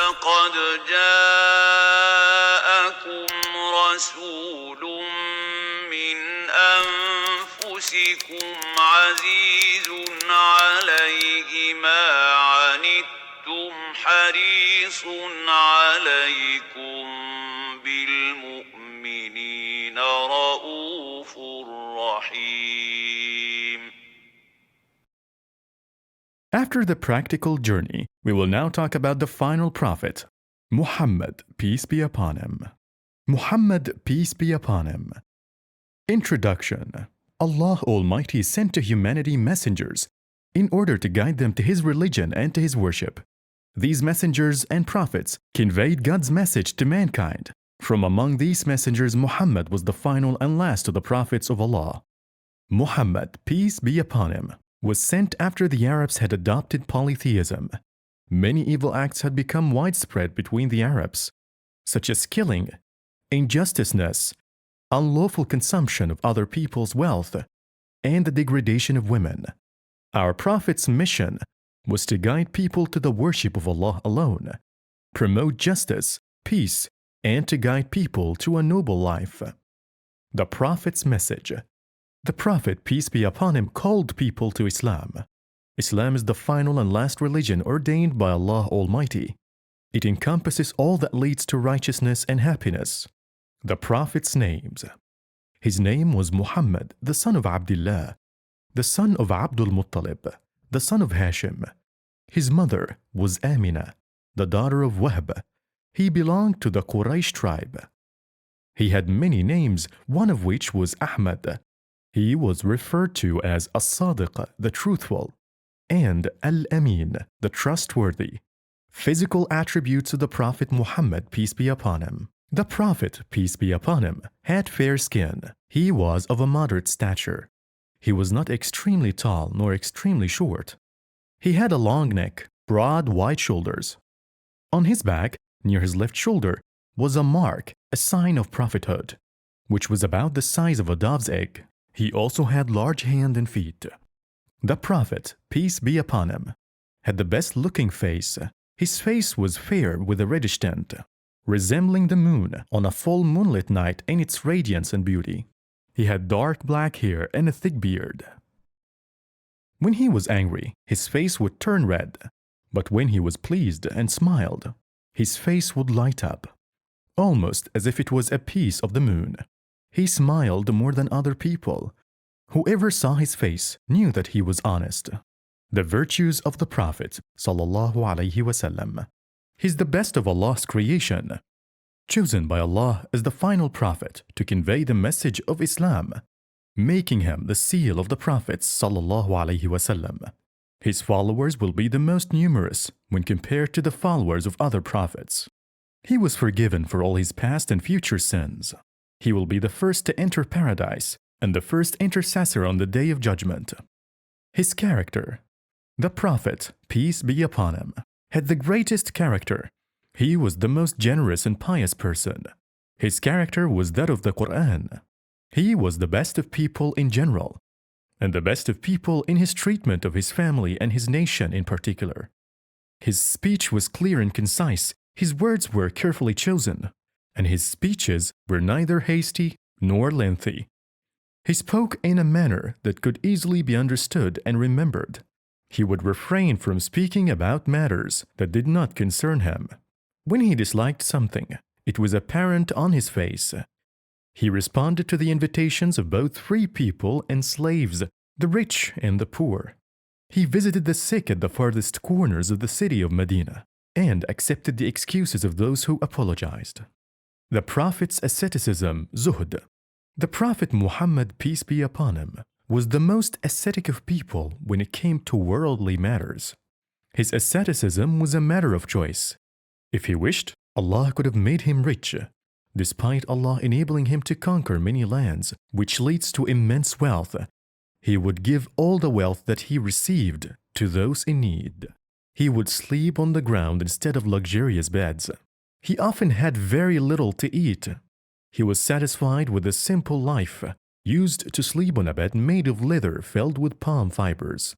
لقد جاءكم رسول من أنفسكم عزيز عليه ما عنتم حريص عليكم بالمؤمنين رؤوف رحيم. After the practical journey, we will now talk about the final prophet, Muhammad, peace be upon him. Muhammad, peace be upon him. Introduction. Allah Almighty sent to humanity messengers in order to guide them to His religion and to His worship. These messengers and prophets conveyed God's message to mankind. From among these messengers, Muhammad was the final and last of the prophets of Allah. Muhammad, peace be upon him, was sent after the Arabs had adopted polytheism. Many evil acts had become widespread between the Arabs, such as killing, injusticeness, unlawful consumption of other people's wealth, and the degradation of women. Our Prophet's mission was to guide people to the worship of Allah alone, promote justice, peace, and to guide people to a noble life. The Prophet's message. The Prophet, peace be upon him, called people to Islam. Islam is the final and last religion ordained by Allah Almighty. It encompasses all that leads to righteousness and happiness. The Prophet's names. His name was Muhammad, the son of Abdullah, the son of Abdul Muttalib, the son of Hashim. His mother was Amina, the daughter of Wahb. He belonged to the Quraysh tribe. He had many names, one of which was Ahmad. He was referred to as As-Sadiq, the truthful, and Al-Amin, the trustworthy. Physical attributes of the Prophet Muhammad, peace be upon him. The Prophet, peace be upon him, had fair skin. He was of a moderate stature. He was not extremely tall nor extremely short. He had a long neck, broad white shoulders. On his back, near his left shoulder, was a mark, a sign of prophethood, which was about the size of a dove's egg. He also had large hands and feet. The Prophet, peace be upon him, had the best-looking face. His face was fair with a reddish tint, resembling the moon on a full moonlit night in its radiance and beauty. He had dark black hair and a thick beard. When he was angry, his face would turn red, but when he was pleased and smiled, his face would light up, almost as if it was a piece of the moon. He smiled more than other people. Whoever saw his face knew that he was honest. The virtues of the Prophet sallallahu alaihi wasallam. He is the best of Allah's creation, chosen by Allah as the final prophet to convey the message of Islam, making him the seal of the prophets sallallahu alaihi wasallam. His followers will be the most numerous when compared to the followers of other prophets. He was forgiven for all his past and future sins. He will be the first to enter paradise and the first intercessor on the Day of Judgment. His character. The Prophet, peace be upon him, had the greatest character. He was the most generous and pious person. His character was that of the Quran. He was the best of people in general, and the best of people in his treatment of his family and his nation in particular. His speech was clear and concise. His words were carefully chosen, and his speeches were neither hasty nor lengthy. He spoke in a manner that could easily be understood and remembered. He would refrain from speaking about matters that did not concern him. When he disliked something, it was apparent on his face. He responded to the invitations of both free people and slaves, the rich and the poor. He visited the sick at the farthest corners of the city of Medina and accepted the excuses of those who apologized. The Prophet's asceticism, zuhd. The Prophet Muhammad, peace be upon him, was the most ascetic of people when it came to worldly matters. His asceticism was a matter of choice. If he wished, Allah could have made him rich, despite Allah enabling him to conquer many lands, which leads to immense wealth. He would give all the wealth that he received to those in need. He would sleep on the ground instead of luxurious beds. He often had very little to eat. He was satisfied with a simple life, used to sleep on a bed made of leather filled with palm fibers.